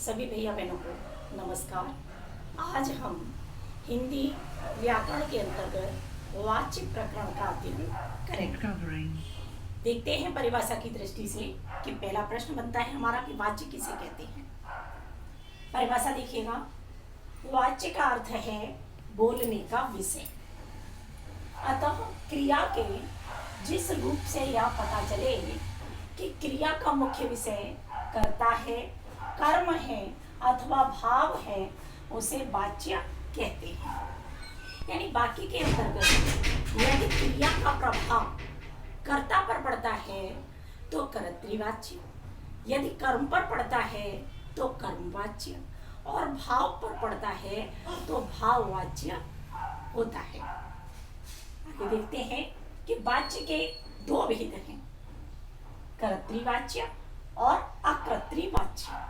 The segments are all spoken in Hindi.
सभी भैया बहनों को नमस्कार। आज हम हिंदी व्याकरण के अंतर्गत वाच्य प्रकरण का अध्ययन करेंगे। देखते हैं परिभाषा की दृष्टि से कि पहला प्रश्न बनता है हमारा कि वाच्य किसे कहते हैं। परिभाषा देखिएगा, वाच्य का अर्थ है बोलने का विषय। अतः क्रिया के जिस रूप से यह पता चले कि क्रिया का मुख्य विषय कर्ता है, कर्म है अथवा भाव है, उसे वाच्य कहते हैं। यानी वाक्य के अंतर्गत यदि क्रिया का प्रभाव कर्ता पर पड़ता है तो कर्तृवाच्य, यदि कर्म पर पड़ता है तो कर्मवाच्य और भाव पर पड़ता है तो भाववाच्य होता है। आगे देखते हैं कि वाच्य के दो भेद हैं, कर्तृवाच्य और अकर्तृवाच्य।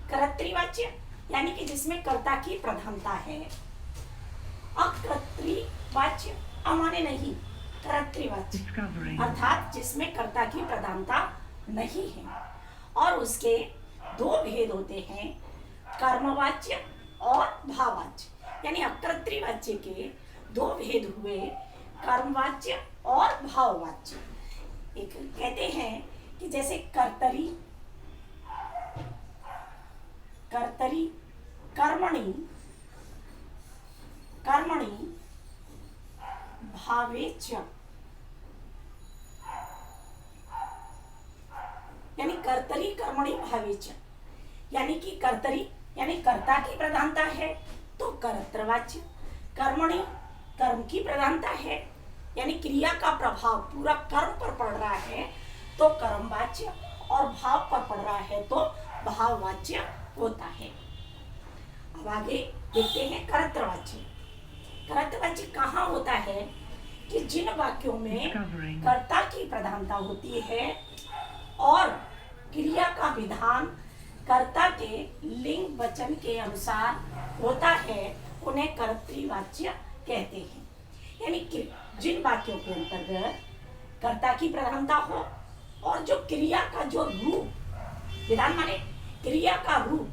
कर्तृवाच्य यानी कि जिसमें कर्ता की प्रधानता है। अकर्तृवाच्य अमाने नहीं, कर्तृवाच्य अर्थात जिसमें कर्ता की प्रधानता नहीं है। और उसके दो भेद होते हैं, कर्मवाच्य और भाववाच्य। यानी अकर्तृवाच्य के दो भेद हुए, कर्मवाच्य और भाववाच्य। एक कहते हैं कि जैसे कर्तरी कर्मणि भावेच, यानी कर्तरी कर्मणि भावेच, यानी कि कर्तरी यानी कर्ता की प्रधानता है तो कर्तृवाच्य, कर्मणि कर्म की प्रधानता है यानी क्रिया का प्रभाव पूरा कर्म पर पड़ रहा है तो कर्मवाच्य, और भाव पर पड़ रहा है तो भाववाच्य होता है। अब आगे देखते हैं कर्तृवाच्य। कर्तृवाच्य कहाँ होता है कि जिन वाक्यों में कर्ता की प्रधानता होती है और क्रिया का विधान कर्ता के लिंग वचन के अनुसार होता है, उन्हें कर्तृवाच्य कहते हैं। यानी कि जिन वाक्यों के अंतर्गत कर्ता की प्रधानता हो और जो क्रिया का जो रूप, विधान माने क्रिया का रूप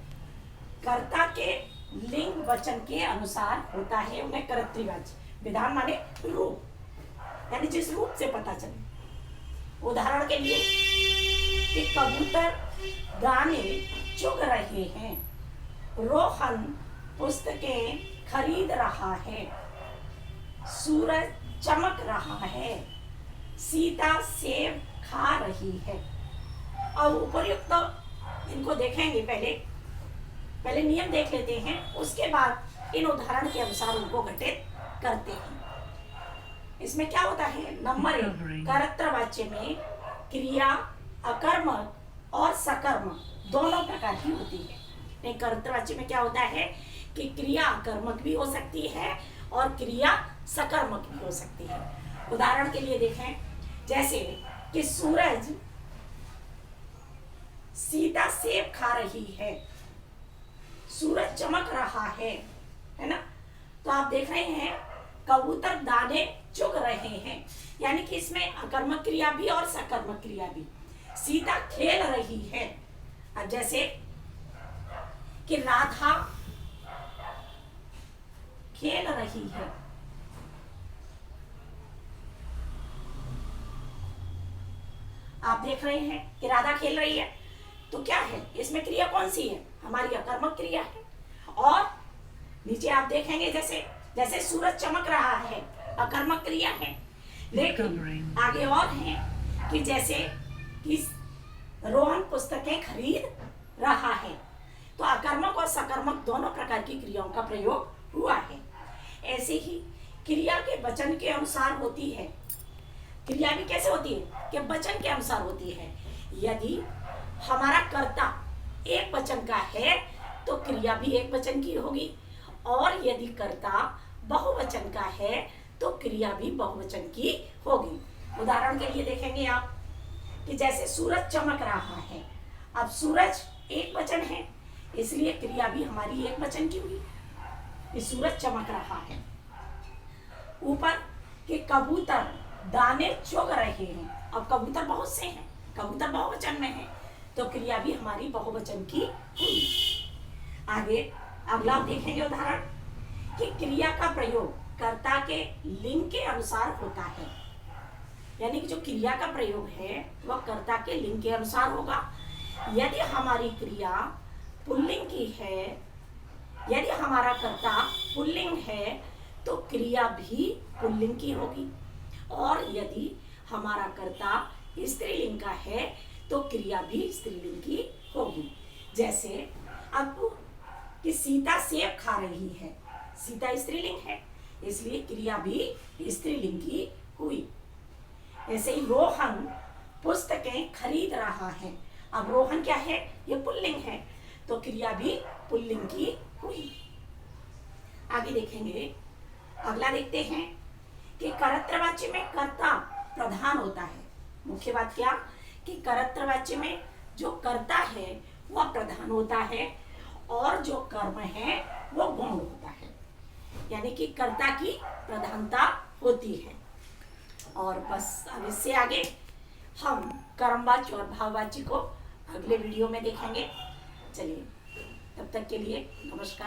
कर्ता के लिंग वचन के अनुसार होता है, उन्हें कर्तृवाच्य। विधान माने रूप, यानी जिस रूप से पता चले। उदाहरण के लिए कि कबूतर दाने चुग रहे हैं, रोहन पुस्तकें खरीद रहा है, सूरज चमक रहा है, सीता सेब खा रही है। अब उपर्युक्त इनको देखेंगे, पहले नियम देख लेते हैं, उसके बाद इन उदाहरण के अनुसार उनको घटित करते हैं। इसमें क्या होता है, नंबर 1 कर्तृवाच्य में क्रिया अकर्मक और सकर्मक दोनों प्रकार की होती है। कर्तृवाच्य में क्या होता है कि क्रिया अकर्मक भी हो सकती है और क्रिया सकर्मक भी हो सकती है। उदाहरण के लिए देखें, जैसे कि सूरज सीता सेब खा रही है, सूरज चमक रहा है ना। तो आप देख रहे हैं कबूतर दाने चुग रहे हैं, यानी कि इसमें अकर्मक क्रिया भी और सकर्मक क्रिया भी। सीता खेल रही है, अब जैसे कि राधा खेल रही है, आप देख रहे हैं कि राधा खेल रही है, तो क्या है इसमें क्रिया कौन सी है, हमारी अकर्मक क्रिया है। और नीचे आप देखेंगे जैसे सूरज चमक रहा है, अकर्मक क्रिया है। लेकिन आगे और है कि जैसे कि रोहन पुस्तकें खरीद रहा है, तो अकर्मक और सकर्मक दोनों प्रकार की क्रियाओं का प्रयोग हुआ है। ऐसे ही क्रिया के वचन के अनुसार होती है। क्रिया भी कैसे होती है कि वचन के अनुसार होती है। यदि हमारा कर्ता एक वचन का है तो क्रिया भी एक वचन की होगी, और यदि कर्ता बहुवचन का है तो क्रिया भी बहुवचन की होगी। उदाहरण के लिए देखेंगे आप कि जैसे सूरज चमक रहा है, अब सूरज एक वचन है इसलिए क्रिया भी हमारी एक वचन की हुई कि सूरज चमक रहा है। ऊपर के कबूतर दाने चुग रहे हैं, अब कबूतर बहुत से हैं, कबूतर बहुवचन में है तो क्रिया भी हमारी बहुवचन की हुई। आगे अगला देखेंगे उदाहरण कि क्रिया का प्रयोग कर्ता के लिंग के अनुसार होता है। यानी कि जो क्रिया का प्रयोग है वह कर्ता के लिंग के अनुसार होगा। यदि हमारी क्रिया पुल्लिंग की है, यदि हमारा कर्ता पुल्लिंग है तो क्रिया भी पुल्लिंग की होगी, और यदि हमारा कर्ता स्त्रीलिंग का है तो क्रिया भी स्त्रीलिंग की होगी। जैसे अब कि सीता सेब खा रही है, सीता स्त्रीलिंग है इसलिए क्रिया भी स्त्रीलिंग की हुई। ऐसे ही रोहन पुस्तकें खरीद रहा है, अब रोहन क्या है, ये पुल्लिंग है तो क्रिया भी पुल्लिंग की हुई। आगे देखेंगे, अगला देखते हैं कि कर्तृवाच्य में कर्ता प्रधान होता है। मुख्य बात क्या कि कर्तृवाच्य में जो कर्ता है वह प्रधान होता है और जो कर्म है वो गौण होता है, यानी कि कर्ता की प्रधानता होती है। और बस अब इससे आगे हम कर्मवाच्य और भाववाच्य को अगले वीडियो में देखेंगे। चलिए तब तक के लिए नमस्कार।